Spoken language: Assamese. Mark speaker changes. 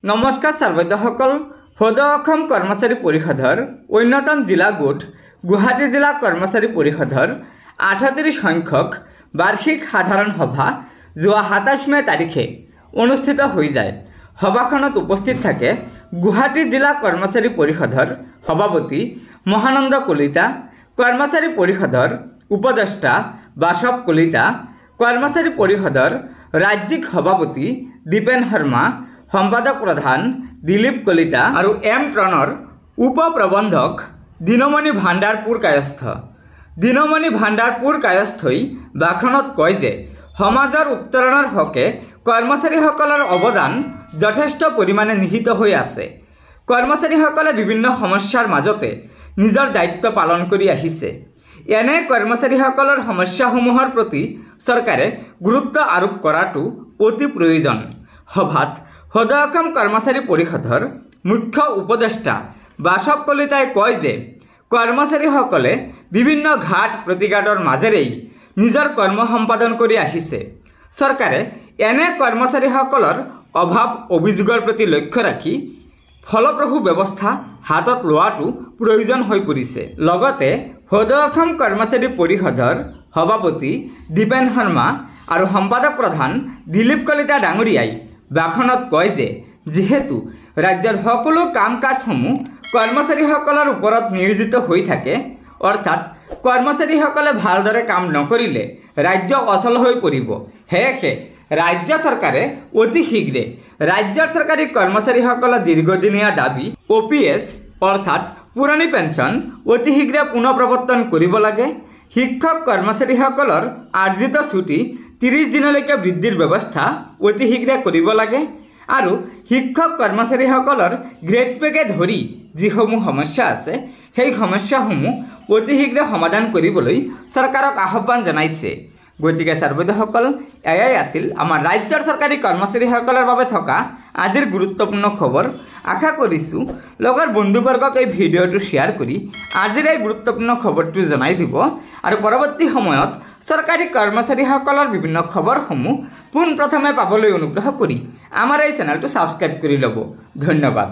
Speaker 1: নমস্কাৰ ছাৰ্বৈদ্যসকল সদৌ অসম কৰ্মচাৰী পৰিষদৰ অন্যতম জিলা গোট গুৱাহাটী জিলা কৰ্মচাৰী পৰিষদৰ ৩৮ সংখ্যক বাৰ্ষিক সাধাৰণ সভা যোৱা ২৭ মে তাৰিখে অনুষ্ঠিত হৈ যায়। সভাখনত উপস্থিত থাকে গুৱাহাটী জিলা কৰ্মচাৰী পৰিষদৰ সভাপতি মহানন্দ কলিতা, কৰ্মচাৰী পৰিষদৰ উপদেষ্টা বাসৱ কলিতা, কৰ্মচাৰী পৰিষদৰ ৰাজ্যিক সভাপতি দীপেন শৰ্মা, সম্পাদক প্ৰধান দিলীপ কলিতা আৰু এম ট্ৰণৰ উপ প্ৰবন্ধক দিনমণি ভাণ্ডাৰপুৰ কায়স্থ। দিনমণি ভাণ্ডাৰপুৰ কায়স্থই ভাষণত কয় যে সমাজৰ উত্তৰণৰ হকে কৰ্মচাৰীসকলৰ অৱদান যথেষ্ট পৰিমাণে নিহিত হৈ আছে। কৰ্মচাৰীসকলে বিভিন্ন সমস্যাৰ মাজতে নিজৰ দায়িত্ব পালন কৰি আহিছে। এনে কৰ্মচাৰীসকলৰ সমস্যাসমূহৰ প্ৰতি চৰকাৰে গুৰুত্ব আৰোপ কৰাটো অতি প্ৰয়োজন। সভাত সদৌ অসম কৰ্মচাৰী পৰিষদৰ মুখ্য উপদেষ্টা বাসৱ কলিতাই কয় যে কৰ্মচাৰীসকলে বিভিন্ন ঘাট প্ৰতিঘাতৰ মাজেৰেই নিজৰ কৰ্ম সম্পাদন কৰি আহিছে। চৰকাৰে এনে কৰ্মচাৰীসকলৰ অভাৱ অভিযোগৰ প্ৰতি লক্ষ্য ৰাখি ফলপ্ৰসূ ব্যৱস্থা হাতত লোৱাটো প্ৰয়োজন হৈ পৰিছে। লগতে সদৌ অসম কৰ্মচাৰী পৰিষদৰ সভাপতি দীপেন শৰ্মা আৰু সম্পাদক প্ৰধান দিলীপ কলিতা ডাঙৰীয়াই ভাষণত কয় যে যিহেতু ৰাজ্যৰ সকলো কাম কাজসমূহ কৰ্মচাৰীসকলৰ ওপৰত নিয়োজিত হৈ থাকে, অৰ্থাৎ কৰ্মচাৰীসকলে ভালদৰে কাম নকৰিলে ৰাজ্য অচল হৈ পৰিব। সেয়েহে ৰাজ্য চৰকাৰে অতি শীঘ্ৰে ৰাজ্যৰ চৰকাৰী কৰ্মচাৰীসকলৰ দীৰ্ঘদিনীয়া দাবী OPS অৰ্থাৎ পুৰণি পেঞ্চন অতি শীঘ্ৰে পুনৰ প্ৰৱৰ্তন কৰিব লাগে। শিক্ষক কৰ্মচাৰীসকলৰ আৰ্জিত ছুটি ৩০ দিনলৈকে বৃদ্ধিৰ ব্যৱস্থা অতি শীঘ্ৰে কৰিব লাগে আৰু শিক্ষক কৰ্মচাৰীসকলৰ গ্ৰেড পেকে ধৰি যিসমূহ সমস্যা আছে সেই সমস্যাসমূহ অতি শীঘ্ৰে সমাধান কৰিবলৈ চৰকাৰক আহ্বান জনাইছে। গতিকে ছাৰ্বৈদ্যসকল, এয়াই আছিল আমাৰ ৰাজ্যৰ চৰকাৰী কৰ্মচাৰীসকলৰ বাবে থকা আজিৰ গুৰুত্বপূৰ্ণ খবৰ। আশা কৰিছোঁ লগৰ বন্ধুবৰ্গক এই ভিডিঅ'টো শ্বেয়াৰ কৰি আজিৰ এই গুৰুত্বপূৰ্ণ খবৰটো জনাই দিব আৰু পৰৱৰ্তী সময়ত চৰকাৰী কৰ্মচাৰীসকলৰ বিভিন্ন খবৰসমূহ পোনপ্ৰথমে পাবলৈ অনুগ্ৰহ কৰি আমাৰ এই চেনেলটো ছাবস্ক্ৰাইব কৰি ল'ব। ধন্যবাদ।